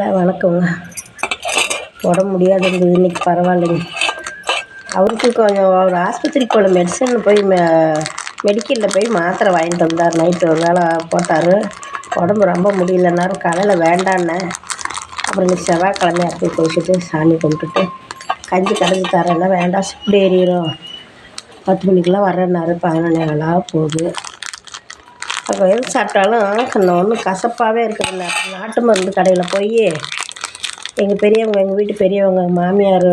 வணக்கங்க. உடம்பு முடியாது இருந்தது, இன்றைக்கி பரவாயில்லைங்க. அவருக்கு கொஞ்சம் அவர் ஆஸ்பத்திரிக்கு போகல, மெடிசன் போய் மெடிக்கலில் போய் மாத்திரை வாங்கிட்டு வந்தார். நைட்டு ஒரு வேளை போட்டார். உடம்பு ரொம்ப முடியலன்னாரு. காலையில் வேண்டான்னேன். அப்புறம் இன்றைக்கி செவ்வாய்க்கிழமை போய் குளிச்சுட்டு சாமி கும்பிட்டுட்டு கஞ்சி கடைஞ்சி தரேன்னா வேண்டாம், சூடு ஏறிடும், 10 மணிக்கெலாம் வரேன்னாரு. 11 போகுது. அப்போ எது சாப்பிட்டாலும் ஒன்றும் கசப்பாகவே இருக்குதுல்ல. நாட்டு மருந்து கடையில் போய் எங்கள் வீட்டு பெரியவங்க மாமியார்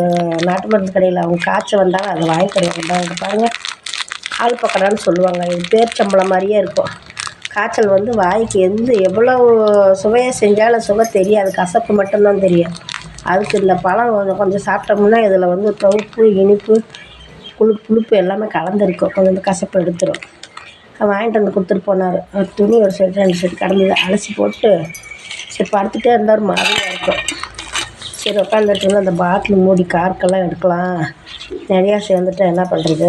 நாட்டு மருந்து கடையில் அவங்க காய்ச்சல் வந்தாலும் அதை வாங்கிக்கிறவங்க பாருங்கள், ஆள் பக்கடான்னு சொல்லுவாங்க. இது பேர்ச்சம்பளம் மாதிரியே இருக்கும். காய்ச்சல் வாய்க்கு எவ்வளோ சுவையாக செஞ்சாலும் சுவை தெரியாது, கசப்பு மட்டும்தான் தெரியும். அதுக்கு இந்த பழம் கொஞ்சம் சாப்பிட்டோம்னா இதில் துவப்பு, இனிப்பு, புளிப்பு எல்லாமே கலந்துருக்கும். கொஞ்சம் இந்த கசப்பு எடுத்துரும். வாங்கிட்டு வந்து கொடுத்துட்டு போனார். துணி ஒரு செட் 2 செட் கடந்தது அலசி போட்டு சரி படுத்துகிட்டே இருந்தார். மாதிரியாக இருக்கும். சரி உட்காந்துட்டு இருந்தால் அந்த பாட்டில் மூடி கார்க்கெல்லாம் எடுக்கலாம், நிறையா சேர்ந்துட்டா என்ன பண்ணுறது,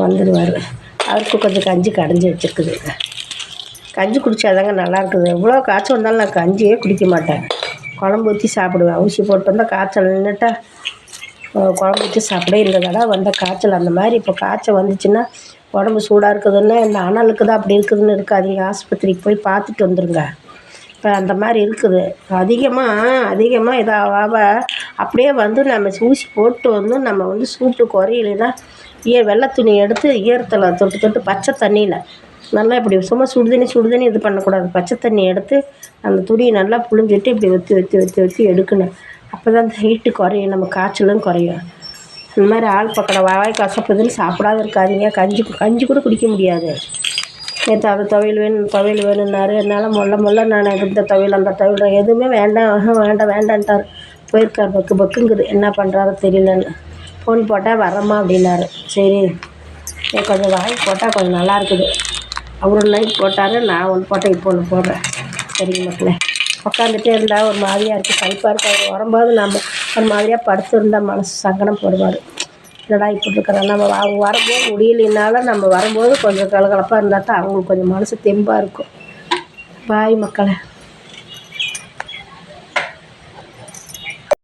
வந்துடுவார். அவருக்கு கொஞ்சம் கஞ்சி கடைஞ்சி வச்சுருக்குது. கஞ்சி குடித்தாதாங்க நல்லா இருக்குது. எவ்வளோ காய்ச்சல் வந்தாலும் நான் கஞ்சியே குடிக்க மாட்டேன், குழம்பு ஊற்றி சாப்பிடுவேன். ஊசி போட்டு வந்தால் காய்ச்சல் நின்றுட்டா குழம்பு ஊற்றி சாப்பிட. இந்த தடவை வந்த காய்ச்சல் அந்த மாதிரி. இப்போ காய்ச்சல் வந்துச்சுன்னா உடம்பு சூடாக இருக்குதுன்னா இந்த அனலுக்கு தான் அப்படி இருக்குதுன்னு இருக்காதீங்க, ஆஸ்பத்திரிக்கு போய் பார்த்துட்டு வந்துடுங்க. இப்போ அந்த மாதிரி இருக்குது. அதிகமாக இதாக அப்படியே நம்ம ஊசி போட்டு நம்ம சூட்டு குறையிலனா வெள்ளை துணி எடுத்து ஈரத்தில் தொட்டு பச்சை தண்ணியில் நல்லா இப்படி சும்மா சுடுதண்ணி இது பண்ணக்கூடாது. பச்சை தண்ணி எடுத்து அந்த துணியை நல்லா புழிஞ்சிட்டு இப்படி வெற்றி எடுக்கணும். அப்போ தான் அந்த ஹீட்டு குறையும், நம்ம காய்ச்சலும் குறையும். இந்த மாதிரி ஆள் பக்கடை வாய் கசப்புதுன்னு சாப்பிடாத இருக்காதீங்க. கஞ்சி கூட குடிக்க முடியாது. நேற்று அது துவையல் வேணும்னாரு. என்னால் மொல்ல நான் இந்த துவையல் அந்த துவையல் எதுவுமே வேண்டான்ட்டார். போயிருக்கார். பக்குங்குது. என்ன பண்ணுறாரோ தெரியலன்னு. ஃபோன் போட்டால் வரம்மா அப்படின்னாரு. சரி கொஞ்சம் வாங்கி போட்டால் கொஞ்சம் நல்லா இருக்குது. அவர் நைட் போட்டார், நான் ஒன்று போட்டேன், இப்போ ஒன்று போடுறேன். சரிங்க மக்களே. உட்காந்துட்டே இருந்தால் ஒரு மாதிரியாக இருக்குது, கழிப்பாக இருக்குது. அவர் வரும்போது நம்ம ஒரு மாதிரியாக படுத்துருந்தால் மனசு சங்கடம் போடுவார். என்னடா இப்படி இருக்கிறோம். அவங்க வரும்போது முடியலைனாலும் நம்ம வரும்போது கொஞ்சம் கலகலப்பாக இருந்தால் தான் அவங்களுக்கு கொஞ்சம் மனசு தெம்பாக இருக்கும். பாய் மக்களே.